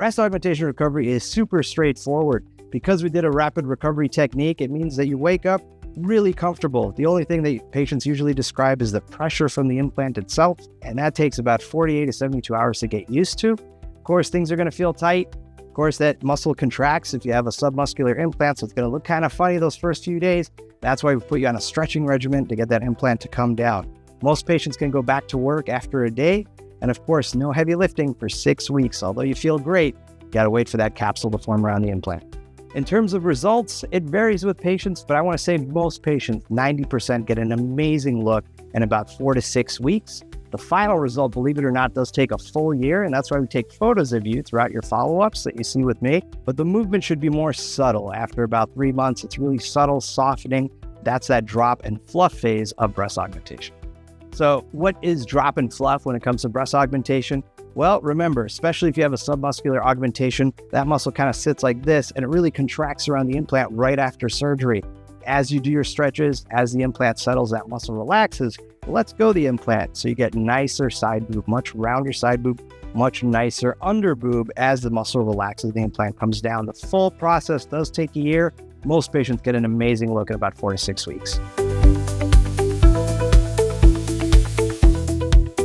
Breast augmentation recovery is super straightforward. Because we did a rapid recovery technique, it means that you wake up really comfortable. The only thing that patients usually describe is the pressure from the implant itself, and that takes about 48 to 72 hours to get used to. Of course, things are going to feel tight. Of course, that muscle contracts if you have a submuscular implant, so it's going to look kind of funny those first few days. That's why we put you on a stretching regimen to get that implant to come down. Most patients can go back to work after a day, and of course, no heavy lifting for 6 weeks. Although you feel great, you got to wait for that capsule to form around the implant. In terms of results, it varies with patients, but I want to say most patients, 90%, get an amazing look in about 4 to 6 weeks. The final result, believe it or not, does take a full year, and that's why we take photos of you throughout your follow-ups that you see with me. But the movement should be more subtle. After about 3 months, it's really subtle, softening. That's that drop and fluff phase of breast augmentation. So what is drop and fluff when it comes to breast augmentation? Well, remember, especially if you have a submuscular augmentation, that muscle kind of sits like this and it really contracts around the implant right after surgery. As you do your stretches, as the implant settles, that muscle relaxes, lets go the implant. So you get nicer side boob, much rounder side boob, much nicer under boob as the muscle relaxes, the implant comes down. The full process does take a year. Most patients get an amazing look in about 4 to 6 weeks.